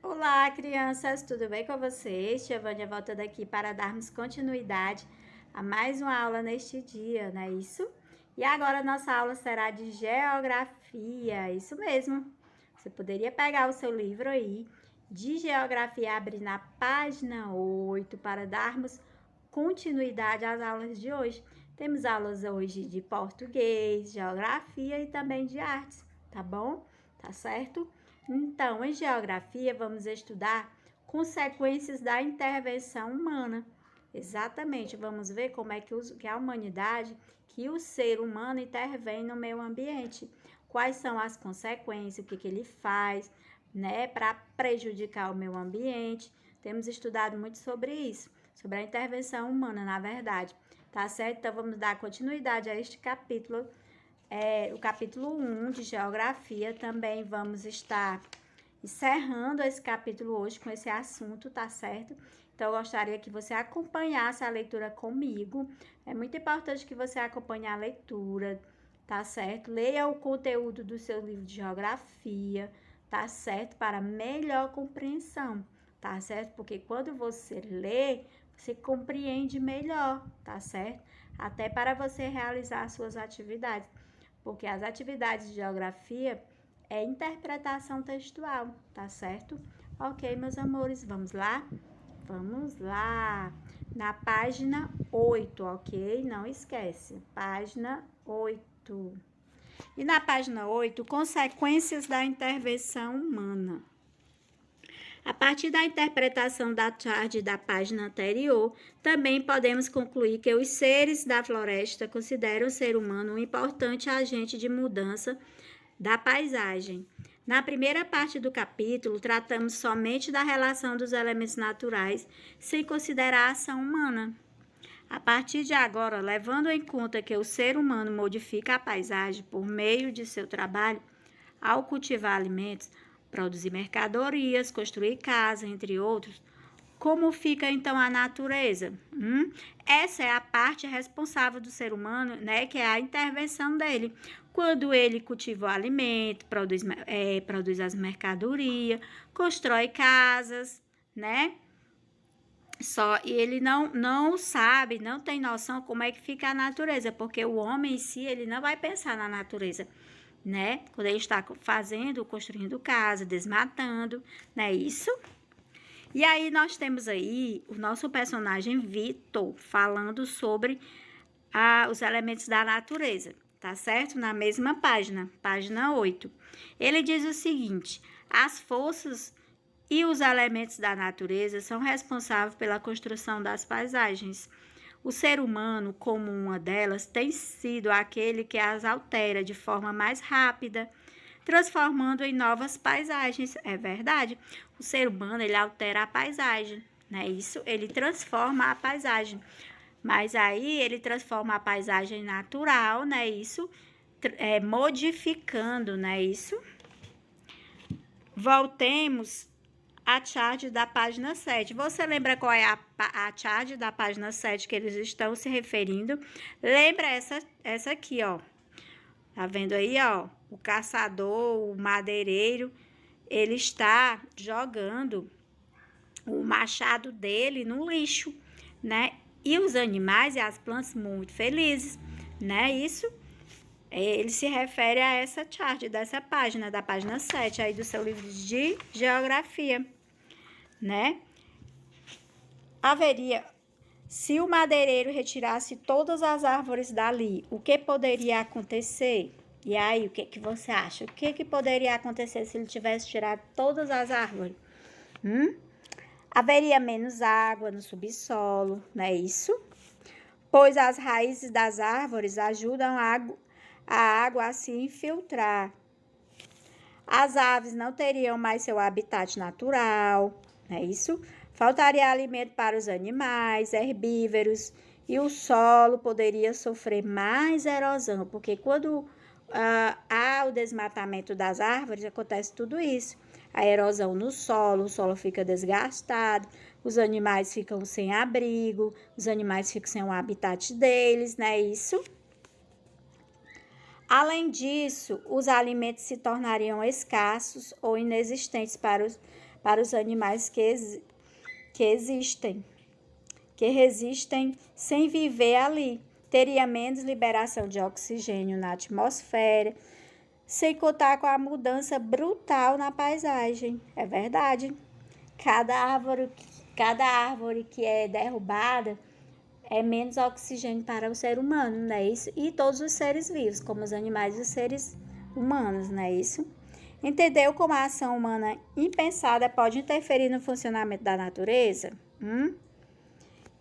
Olá, crianças, tudo bem com vocês? Giovânia voltando aqui para darmos continuidade a mais uma aula neste dia, não é isso? E agora nossa aula será de geografia, isso mesmo. Você poderia pegar o seu livro aí de geografia e abrir na página 8 para darmos continuidade às aulas de hoje. Temos aulas hoje de português, geografia e também de artes, tá bom? Tá certo? Então, em geografia, vamos estudar consequências da intervenção humana. Exatamente, vamos ver como é que a humanidade, que o ser humano intervém no meio ambiente. Quais são as consequências, o que ele faz, né, para prejudicar o meio ambiente. Temos estudado muito sobre isso, sobre a intervenção humana, na verdade. Tá certo? Então, vamos dar continuidade a este capítulo o capítulo 1 de Geografia. Também vamos estar encerrando esse capítulo hoje com esse assunto, tá certo? Então, eu gostaria que você acompanhasse a leitura comigo. É muito importante que você acompanhe a leitura, tá certo? Leia o conteúdo do seu livro de Geografia, tá certo? Para melhor compreensão, tá certo? Porque quando você lê, você compreende melhor, tá certo? Até para você realizar as suas atividades, porque as atividades de geografia é interpretação textual, tá certo? Ok, meus amores, vamos lá? Vamos lá! Na página 8, ok? Não esquece, página 8. E na página 8, consequências da intervenção humana. A partir da interpretação da charge da página anterior, também podemos concluir que os seres da floresta consideram o ser humano um importante agente de mudança da paisagem. Na primeira parte do capítulo, tratamos somente da relação dos elementos naturais, sem considerar a ação humana. A partir de agora, levando em conta que o ser humano modifica a paisagem por meio de seu trabalho, ao cultivar alimentos, produzir mercadorias, construir casas, entre outros, como fica então a natureza? Essa é a parte responsável do ser humano, né? Que é a intervenção dele. Quando ele cultiva o alimento, produz as mercadorias, constrói casas, né? E ele não sabe, não tem noção como é que fica a natureza, porque o homem em si, ele não vai pensar na natureza, né? Quando ele está construindo casa, desmatando, não é isso? E aí nós temos aí o nosso personagem Vitor falando sobre os elementos da natureza, tá certo? Na mesma página, página 8. Ele diz o seguinte: as forças e os elementos da natureza são responsáveis pela construção das paisagens. O ser humano, como uma delas, tem sido aquele que as altera de forma mais rápida, transformando em novas paisagens. É verdade. O ser humano, ele altera a paisagem, né? Isso, ele transforma a paisagem. Mas aí ele transforma a paisagem natural, né? Isso, modificando, né? Isso. Voltemos à charge da página 7. Você lembra qual é a charge da página 7 que eles estão se referindo? Lembra essa aqui, ó. Tá vendo aí, ó? O caçador, o madeireiro, ele está jogando o machado dele no lixo, né? E os animais e as plantas muito felizes, né? Isso, ele se refere a essa chart dessa página, da página 7 aí do seu livro de geografia, né? Se o madeireiro retirasse todas as árvores dali, o que poderia acontecer? E aí, o que você acha? O que poderia acontecer se ele tivesse tirado todas as árvores? Haveria menos água no subsolo, não é isso? Pois as raízes das árvores ajudam a água a se infiltrar. As aves não teriam mais seu habitat natural, não é isso? Faltaria alimento para os animais herbívoros e o solo poderia sofrer mais erosão, porque quando há o desmatamento das árvores, acontece tudo isso. A erosão no solo, o solo fica desgastado, os animais ficam sem abrigo, os animais ficam sem o habitat deles, não é isso? Além disso, os alimentos se tornariam escassos ou inexistentes para os animais que resistem sem viver ali. Teria menos liberação de oxigênio na atmosfera, sem contar com a mudança brutal na paisagem. É verdade. Cada árvore que é derrubada é menos oxigênio para o ser humano, não é isso? E todos os seres vivos, como os animais e os seres humanos, não é isso? Entendeu como a ação humana impensada pode interferir no funcionamento da natureza?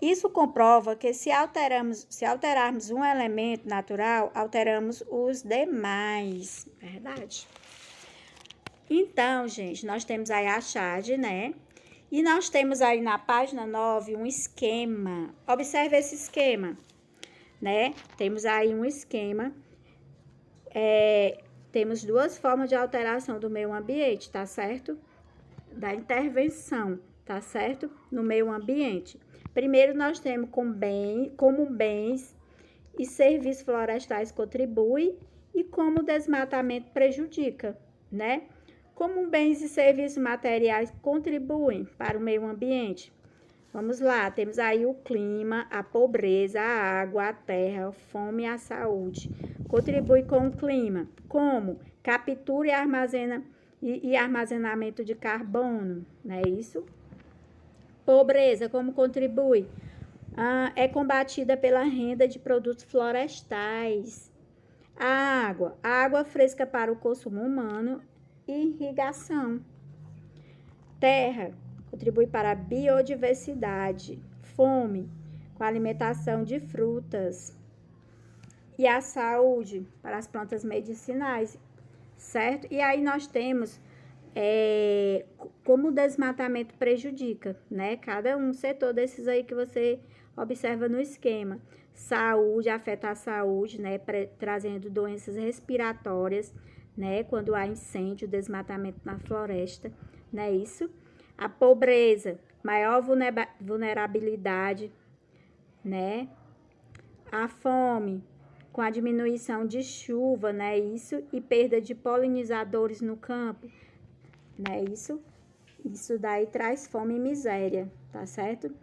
Isso comprova que se alterarmos um elemento natural, alteramos os demais. Verdade. Então, gente, nós temos aí a charge, né? E nós temos aí na página 9 um esquema. Observe esse esquema, né? Temos aí um esquema. Temos duas formas de alteração do meio ambiente, tá certo? Da intervenção, tá certo? No meio ambiente. Primeiro, nós temos como bens e serviços florestais contribuem e como o desmatamento prejudica, né? Como bens e serviços materiais contribuem para o meio ambiente? Vamos lá, temos aí o clima, a pobreza, a água, a terra, a fome e a saúde. Contribui com o clima. Como? Captura e armazenamento de carbono, não é isso? Pobreza, como contribui? É combatida pela renda de produtos florestais. A água fresca para o consumo humano e irrigação. Terra, contribui para a biodiversidade. Fome, com a alimentação de frutas. E a saúde, para as plantas medicinais, certo? E aí nós temos como o desmatamento prejudica, né? Cada um setor desses aí que você observa no esquema. Saúde, afeta a saúde, né? Trazendo doenças respiratórias, né? Quando há incêndio, desmatamento na floresta, não é isso? A pobreza, maior vulnerabilidade, né? A fome, com a diminuição de chuva, né? Isso, e perda de polinizadores no campo, né? Isso daí traz fome e miséria, tá certo?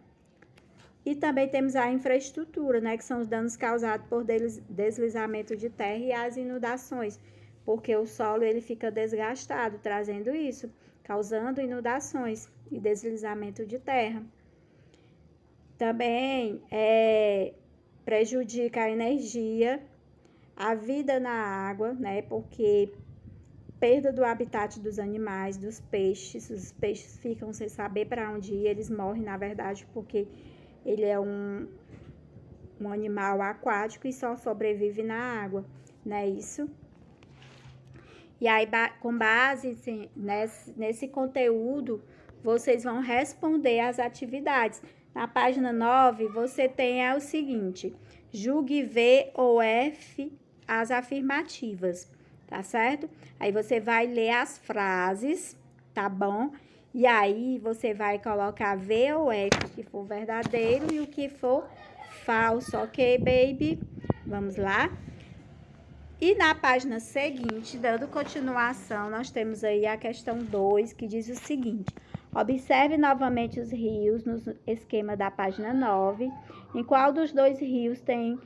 E também temos a infraestrutura, né? Que são os danos causados por deslizamento de terra e as inundações, porque o solo ele fica desgastado, trazendo isso, causando inundações e deslizamento de terra. Também prejudica a energia, a vida na água, né? Porque perda do habitat dos animais, dos peixes, os peixes ficam sem saber para onde ir, eles morrem, na verdade, porque ele é um animal aquático e só sobrevive na água, não é isso? E aí, com base assim, nesse conteúdo, vocês vão responder as atividades. Na página 9, você tem o seguinte: julgue V ou F as afirmativas, tá certo? Aí você vai ler as frases, tá bom? E aí você vai colocar V ou F, o que for verdadeiro e o que for falso, ok, baby? Vamos lá? E na página seguinte, dando continuação, nós temos aí a questão 2, que diz o seguinte: observe novamente os rios no esquema da página 9. Em qual dos dois rios tem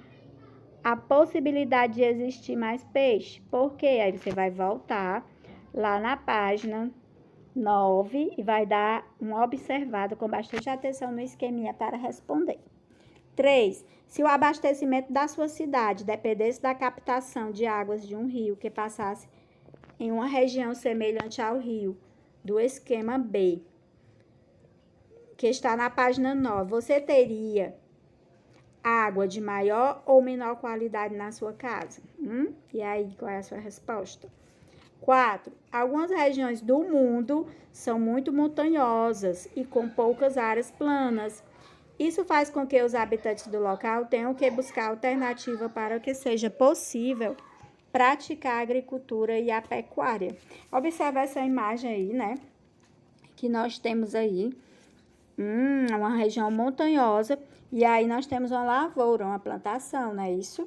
a possibilidade de existir mais peixe? Por quê? Aí você vai voltar lá na página 9 e vai dar uma observada com bastante atenção no esqueminha para responder. 3. Se o abastecimento da sua cidade dependesse da captação de águas de um rio que passasse em uma região semelhante ao rio do esquema B, que está na página 9, você teria água de maior ou menor qualidade na sua casa? E aí, qual é a sua resposta? 4. Algumas regiões do mundo são muito montanhosas e com poucas áreas planas. Isso faz com que os habitantes do local tenham que buscar alternativa para que seja possível praticar a agricultura e a pecuária. Observe essa imagem aí, né? Que nós temos aí uma região montanhosa e aí nós temos uma lavoura, uma plantação, não é isso?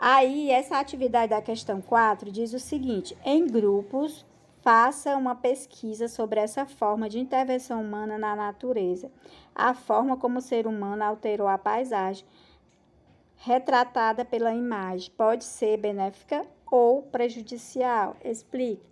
Aí, essa atividade da questão 4 diz o seguinte: em grupos, Faça uma pesquisa sobre essa forma de intervenção humana na natureza. A forma como o ser humano alterou a paisagem, retratada pela imagem, pode ser benéfica ou prejudicial. Explique.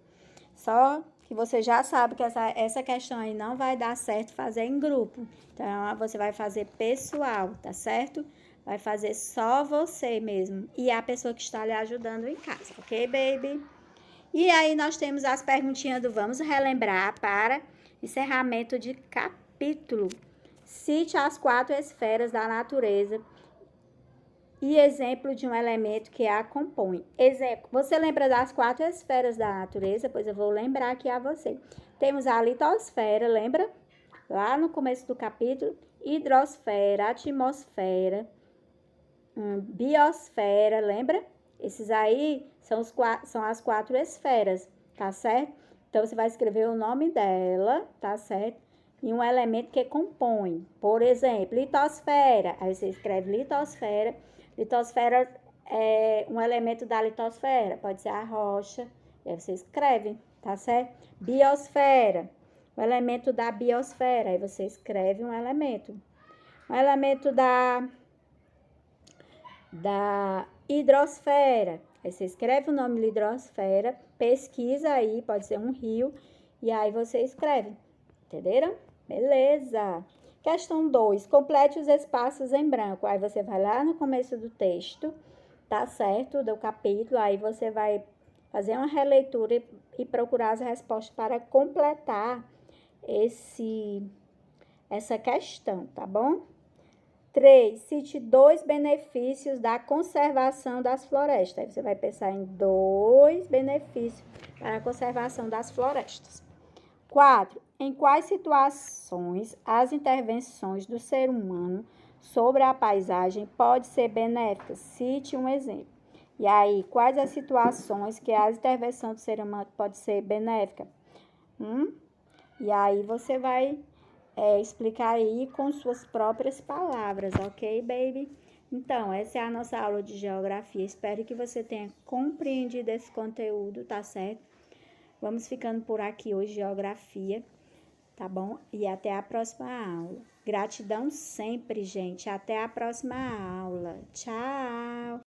Só que você já sabe que essa questão aí não vai dar certo fazer em grupo. Então, você vai fazer pessoal, tá certo? Vai fazer só você mesmo e a pessoa que está lhe ajudando em casa, ok, baby? E aí nós temos as perguntinhas do Vamos Relembrar para encerramento de capítulo. Cite as 4 esferas da natureza e exemplo de um elemento que a compõe. Exemplo, você lembra das 4 esferas da natureza? Pois eu vou lembrar aqui a você. Temos a litosfera, lembra? Lá no começo do capítulo. Hidrosfera, atmosfera, biosfera, lembra? Esses aí são as 4 esferas, tá certo? Então, você vai escrever o nome dela, tá certo? E um elemento que compõe. Por exemplo, litosfera. Aí você escreve litosfera. Litosfera é um elemento da litosfera. Pode ser a rocha. E aí você escreve, tá certo? Biosfera. O elemento da biosfera. Aí você escreve um elemento. O elemento da hidrosfera. Aí você escreve o nome da hidrosfera, pesquisa aí, pode ser um rio, e aí você escreve. Entenderam? Beleza. Questão 2. Complete os espaços em branco. Aí você vai lá no começo do texto, tá certo? Do capítulo, aí você vai fazer uma releitura e procurar as respostas para completar essa questão, tá bom? 3. Cite 2 benefícios da conservação das florestas. Aí você vai pensar em 2 benefícios para a conservação das florestas. 4. Em quais situações as intervenções do ser humano sobre a paisagem pode ser benéficas? Cite um exemplo. E aí, quais as situações que a intervenção do ser humano pode ser benéfica? E aí você vai explicar aí com suas próprias palavras, ok, baby? Então, essa é a nossa aula de geografia. Espero que você tenha compreendido esse conteúdo, tá certo? Vamos ficando por aqui hoje, geografia, tá bom? E até a próxima aula. Gratidão sempre, gente. Até a próxima aula. Tchau!